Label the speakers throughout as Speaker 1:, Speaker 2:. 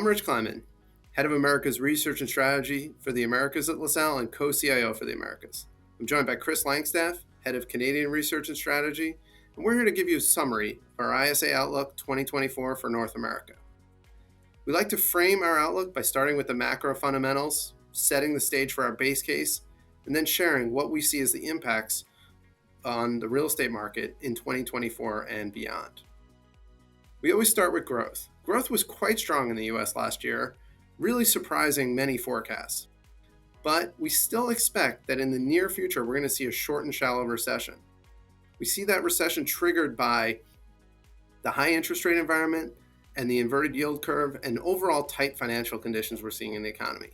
Speaker 1: I'm Rich Kleiman, Head of Americas Research and Strategy for the Americas at LaSalle and co-CIO for the Americas. I'm joined by Chris Langstaff, Head of Canadian Research and Strategy, and we're here to give you a summary of our ISA Outlook 2024 for North America. We like to frame our outlook by starting with the macro fundamentals, setting the stage for our base case, and then sharing what we see as the impacts on the real estate market in 2024 and beyond. We always start with growth. Growth was quite strong in the US last year, really surprising many forecasts. But we still expect that in the near future, we're going to see a short and shallow recession. We see that recession triggered by the high interest rate environment and the inverted yield curve and overall tight financial conditions we're seeing in the economy.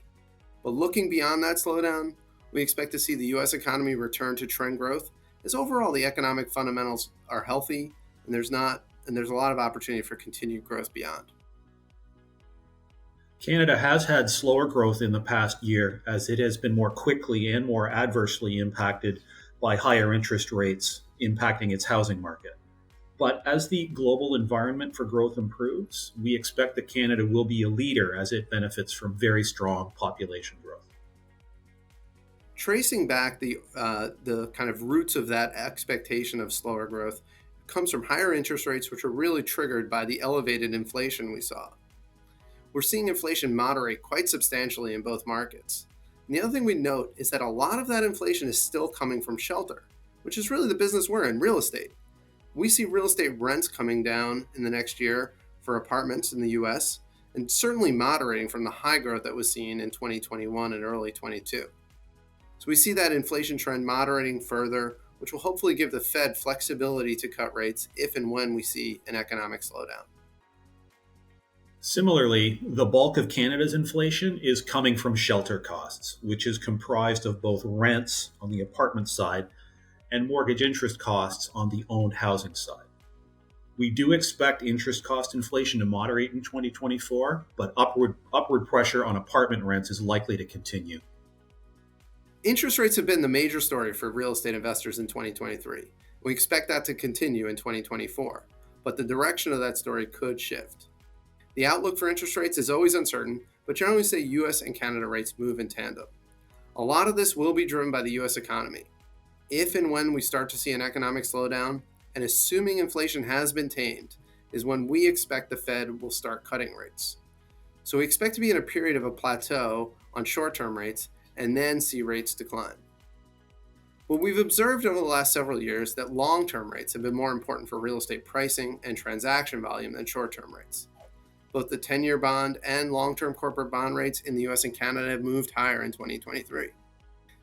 Speaker 1: But looking beyond that slowdown, we expect to see the US economy return to trend growth as overall the economic fundamentals are healthy and there's a lot of opportunity for continued growth beyond.
Speaker 2: Canada has had slower growth in the past year as it has been more quickly and more adversely impacted by higher interest rates impacting its housing market. But as the global environment for growth improves, we expect that Canada will be a leader as it benefits from very strong population growth.
Speaker 1: Tracing back the kind of roots of that expectation of slower growth comes from higher interest rates, which were really triggered by the elevated inflation we saw. We're seeing inflation moderate quite substantially in both markets. And the other thing we note is that a lot of that inflation is still coming from shelter, which is really the business we're in, real estate. We see real estate rents coming down in the next year for apartments in the US, and certainly moderating from the high growth that was seen in 2021 and early 22. So we see that inflation trend moderating further, which will hopefully give the Fed flexibility to cut rates if and when we see an economic slowdown.
Speaker 2: Similarly, the bulk of Canada's inflation is coming from shelter costs, which is comprised of both rents on the apartment side and mortgage interest costs on the owned housing side. We do expect interest cost inflation to moderate in 2024, but upward pressure on apartment rents is likely to continue.
Speaker 1: Interest rates have been the major story for real estate investors in 2023. We expect that to continue in 2024, but the direction of that story could shift. The outlook for interest rates is always uncertain, but generally say US and Canada rates move in tandem. A lot of this will be driven by the US economy. If and when we start to see an economic slowdown, and assuming inflation has been tamed, is when we expect the Fed will start cutting rates. So we expect to be in a period of a plateau on short-term rates and then see rates decline. But we've observed over the last several years that long-term rates have been more important for real estate pricing and transaction volume than short-term rates. Both the 10-year bond and long-term corporate bond rates in the US and Canada have moved higher in 2023.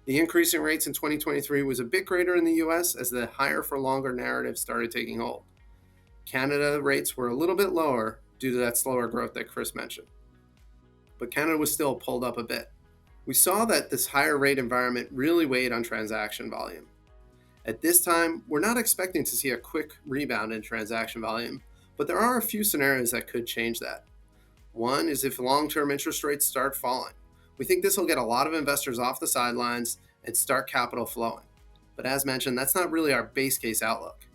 Speaker 1: The increase in rates in 2023 was a bit greater in the US as the higher for longer narrative started taking hold. Canada rates were a little bit lower due to that slower growth that Chris mentioned. But Canada was still pulled up a bit. We saw that this higher rate environment really weighed on transaction volume. At this time, we're not expecting to see a quick rebound in transaction volume, but there are a few scenarios that could change that. One is if long-term interest rates start falling. We think this will get a lot of investors off the sidelines and start capital flowing. But as mentioned, that's not really our base case outlook.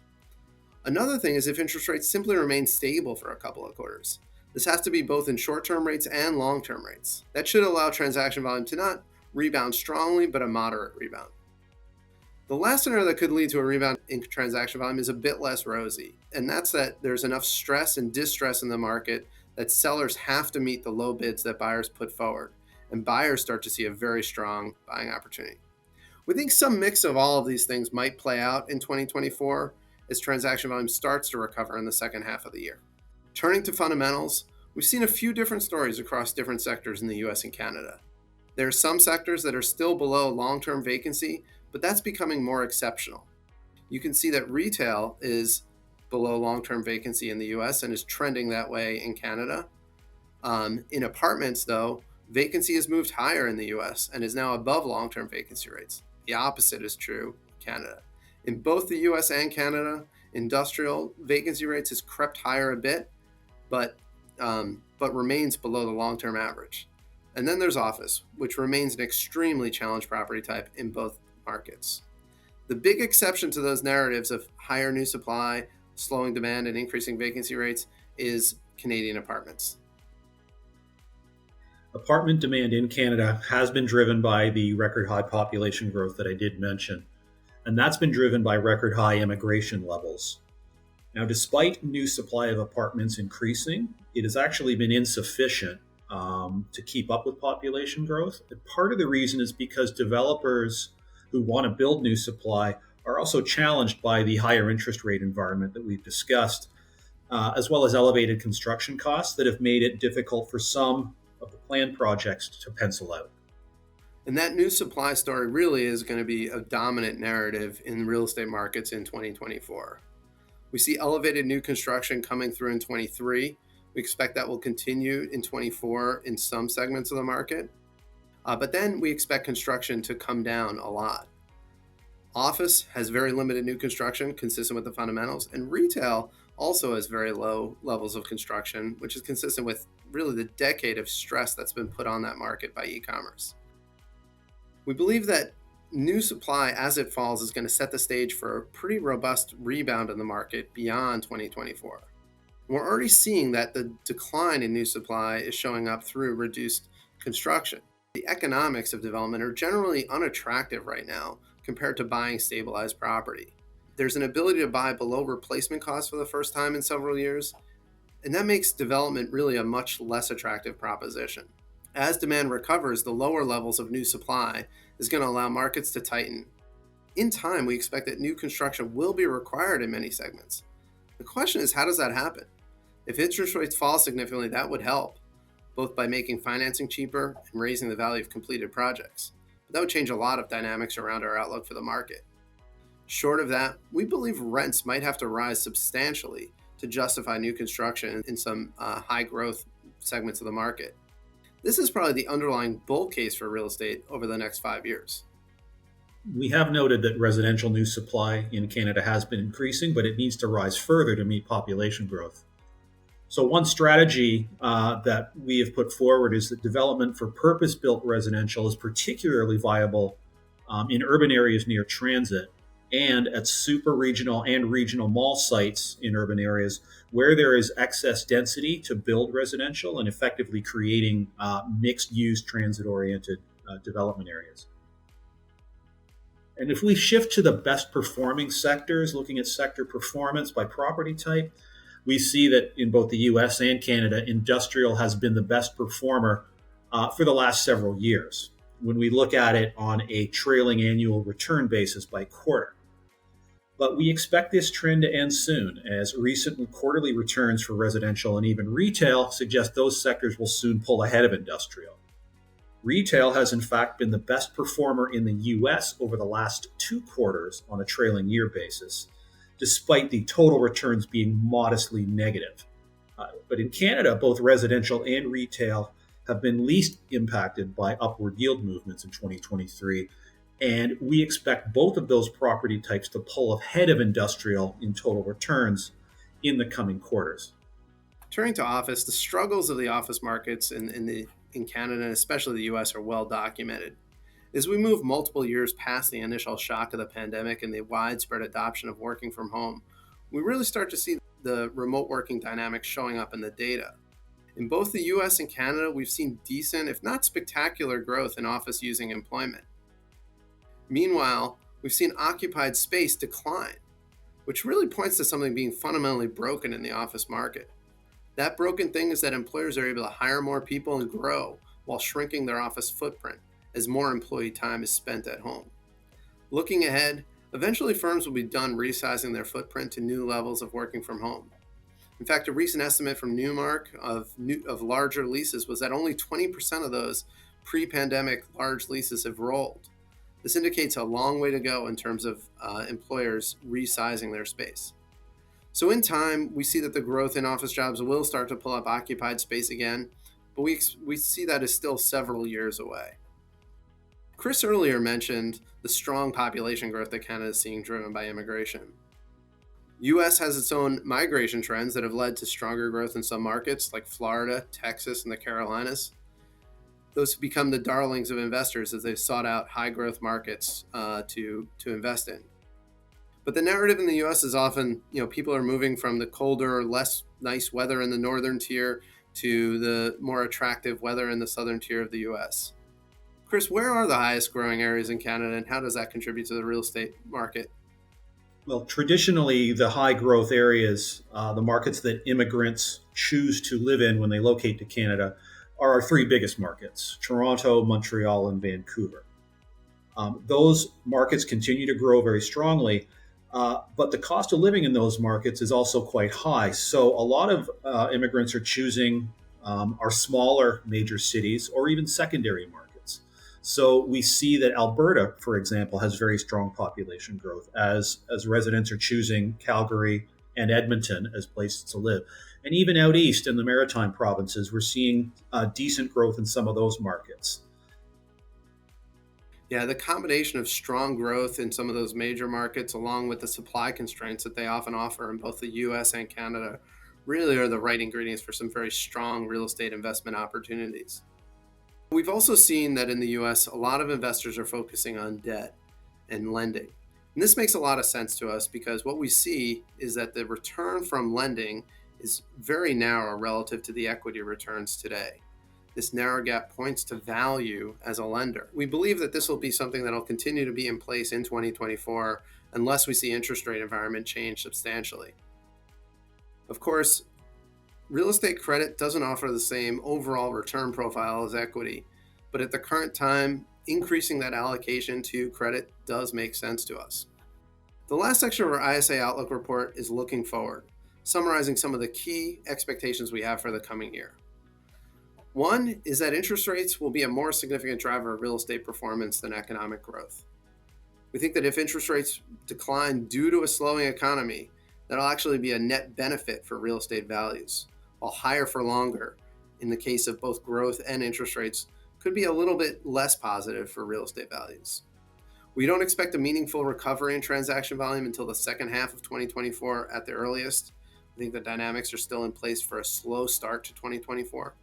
Speaker 1: Another thing is if interest rates simply remain stable for a couple of quarters. This has to be both in short-term rates and long-term rates. That should allow transaction volume to not rebound strongly, but a moderate rebound. The last scenario that could lead to a rebound in transaction volume is a bit less rosy, and that's that there's enough stress and distress in the market that sellers have to meet the low bids that buyers put forward, and buyers start to see a very strong buying opportunity. We think some mix of all of these things might play out in 2024 as transaction volume starts to recover in the second half of the year. Turning to fundamentals, we've seen a few different stories across different sectors in the US and Canada. There are some sectors that are still below long-term vacancy, but that's becoming more exceptional. You can see that retail is below long-term vacancy in the US and is trending that way in Canada. In apartments, though, vacancy has moved higher in the US and is now above long-term vacancy rates. The opposite is true in Canada. In both the US and Canada, industrial vacancy rates has crept higher a bit, but remains below the long-term average. And then there's office, which remains an extremely challenged property type in both markets. The big exception to those narratives of higher new supply, slowing demand, and increasing vacancy rates is Canadian apartments.
Speaker 2: Apartment demand in Canada has been driven by the record high population growth that I did mention, and that's been driven by record high immigration levels. Now, despite new supply of apartments increasing, it has actually been insufficient to keep up with population growth. And part of the reason is because developers who want to build new supply are also challenged by the higher interest rate environment that we've discussed, as well as elevated construction costs that have made it difficult for some of the planned projects to pencil out.
Speaker 1: And that new supply story really is going to be a dominant narrative in real estate markets in 2024. We see elevated new construction coming through in 23. We expect that will continue in 24 in some segments of the market. But then we expect construction to come down a lot. Office has very limited new construction, consistent with the fundamentals, and retail also has very low levels of construction, which is consistent with really the decade of stress that's been put on that market by e-commerce. We believe that new supply, as it falls, is going to set the stage for a pretty robust rebound in the market beyond 2024. We're already seeing that the decline in new supply is showing up through reduced construction. The economics of development are generally unattractive right now compared to buying stabilized property. There's an ability to buy below replacement costs for the first time in several years, and that makes development really a much less attractive proposition. As demand recovers, the lower levels of new supply is going to allow markets to tighten. In time, we expect that new construction will be required in many segments. The question is, how does that happen? If interest rates fall significantly, that would help, both by making financing cheaper and raising the value of completed projects. But that would change a lot of dynamics around our outlook for the market. Short of that, we believe rents might have to rise substantially to justify new construction in some high growth segments of the market. This is probably the underlying bull case for real estate over the next 5 years.
Speaker 2: We have noted that residential new supply in Canada has been increasing, but it needs to rise further to meet population growth. So, one strategy that we have put forward is that development for purpose built residential is particularly viable in urban areas near transit and at super regional and regional mall sites in urban areas where there is excess density to build residential and effectively creating mixed use transit oriented development areas. And if we shift to the best performing sectors, looking at sector performance by property type, we see that in both the US and Canada, industrial has been the best performer for the last several years when we look at it on a trailing annual return basis by quarter. But we expect this trend to end soon, as recent quarterly returns for residential and even retail suggest those sectors will soon pull ahead of industrial. Retail has in fact been the best performer in the US over the last 2 quarters on a trailing year basis, despite the total returns being modestly negative. But in Canada, both residential and retail have been least impacted by upward yield movements in 2023, and we expect both of those property types to pull ahead of industrial in total returns in the coming quarters.
Speaker 1: Turning to office, the struggles of the office markets in Canada and especially the US are well documented. As we move multiple years past the initial shock of the pandemic and the widespread adoption of working from home, we really start to see the remote working dynamics showing up in the data. In both the US and Canada, we've seen decent, if not spectacular, growth in office using employment. Meanwhile, we've seen occupied space decline, which really points to something being fundamentally broken in the office market. That broken thing is that employers are able to hire more people and grow while shrinking their office footprint as more employee time is spent at home. Looking ahead, eventually firms will be done resizing their footprint to new levels of working from home. In fact, a recent estimate from Newmark of larger leases was that only 20% of those pre-pandemic large leases have rolled. This indicates a long way to go in terms of employers resizing their space. So in time, we see that the growth in office jobs will start to pull up occupied space again, but we see that is still several years away. Chris earlier mentioned the strong population growth that Canada is seeing driven by immigration. US has its own migration trends that have led to stronger growth in some markets like Florida, Texas, and the Carolinas. Those have become the darlings of investors as they've sought out high growth markets to invest in. But the narrative in the US is often, people are moving from the colder, less nice weather in the northern tier to the more attractive weather in the southern tier of the US. Chris, where are the highest growing areas in Canada, and how does that contribute to the real estate market?
Speaker 2: Well, traditionally, the high growth areas, the markets that immigrants choose to live in when they locate to Canada, are our three biggest markets: Toronto, Montreal, and Vancouver. Those markets continue to grow very strongly, but the cost of living in those markets is also quite high. So a lot of immigrants are choosing our smaller major cities or even secondary markets. So we see that Alberta, for example, has very strong population growth as residents are choosing Calgary and Edmonton as places to live. And even out east in the maritime provinces, we're seeing decent growth in some of those markets.
Speaker 1: Yeah, the combination of strong growth in some of those major markets, along with the supply constraints that they often offer in both the US and Canada, really are the right ingredients for some very strong real estate investment opportunities. We've also seen that in the US, a lot of investors are focusing on debt and lending. And this makes a lot of sense to us because what we see is that the return from lending is very narrow relative to the equity returns today. This narrow gap points to value as a lender. We believe that this will be something that will continue to be in place in 2024 unless we see interest rate environment change substantially. Of course, real estate credit doesn't offer the same overall return profile as equity, but at the current time, increasing that allocation to credit does make sense to us. The last section of our ISA Outlook report is looking forward, summarizing some of the key expectations we have for the coming year. One is that interest rates will be a more significant driver of real estate performance than economic growth. We think that if interest rates decline due to a slowing economy, that'll actually be a net benefit for real estate values, while higher for longer, in the case of both growth and interest rates, could be a little bit less positive for real estate values. We don't expect a meaningful recovery in transaction volume until the second half of 2024 at the earliest. I think the dynamics are still in place for a slow start to 2024.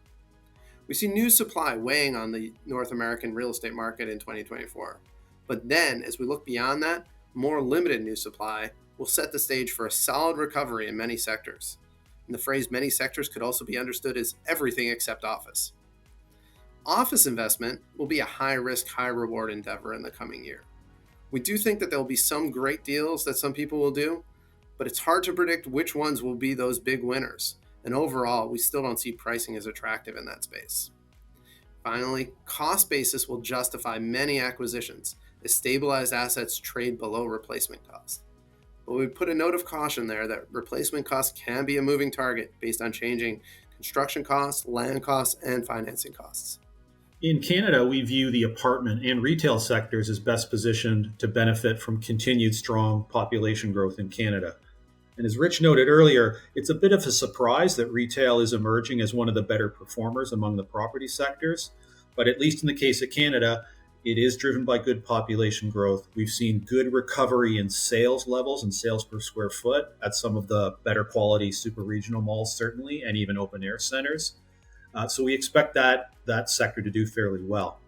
Speaker 1: We see new supply weighing on the North American real estate market in 2024. But then, as we look beyond that, more limited new supply will set the stage for a solid recovery in many sectors. And the phrase many sectors could also be understood as everything except office. Office investment will be a high risk, high reward endeavor in the coming year. We do think that there will be some great deals that some people will do, but it's hard to predict which ones will be those big winners. And overall, we still don't see pricing as attractive in that space. Finally, cost basis will justify many acquisitions as stabilized assets trade below replacement cost. But we put a note of caution there that replacement costs can be a moving target based on changing construction costs, land costs, and financing costs.
Speaker 2: In Canada, we view the apartment and retail sectors as best positioned to benefit from continued strong population growth in Canada. And as Rich noted earlier, it's a bit of a surprise that retail is emerging as one of the better performers among the property sectors. But at least in the case of Canada, it is driven by good population growth. We've seen good recovery in sales levels and sales per square foot at some of the better quality super regional malls, certainly, and even open air centers. So we expect that sector to do fairly well.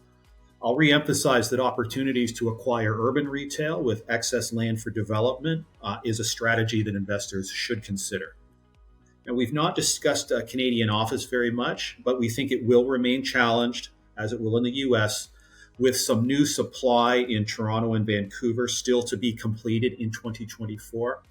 Speaker 2: I'll reemphasize that opportunities to acquire urban retail with excess land for development is a strategy that investors should consider. Now, we've not discussed Canadian office very much, but we think it will remain challenged, as it will in the US, with some new supply in Toronto and Vancouver still to be completed in 2024.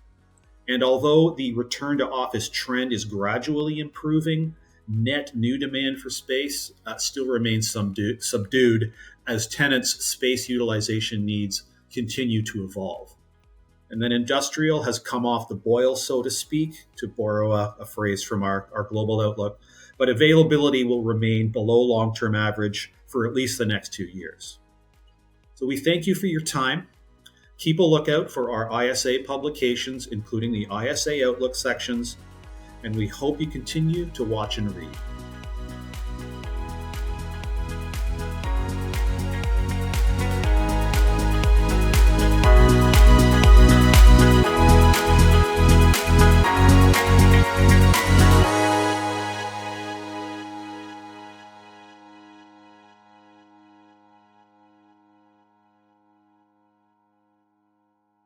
Speaker 2: And although the return to office trend is gradually improving, net new demand for space still remains subdued as tenants' space utilization needs continue to evolve. And then industrial has come off the boil, so to speak, to borrow a phrase from our global outlook, but availability will remain below long-term average for at least the next 2 years. So we thank you for your time. Keep a lookout for our ISA publications, including the ISA Outlook sections, and we hope you continue to watch and read.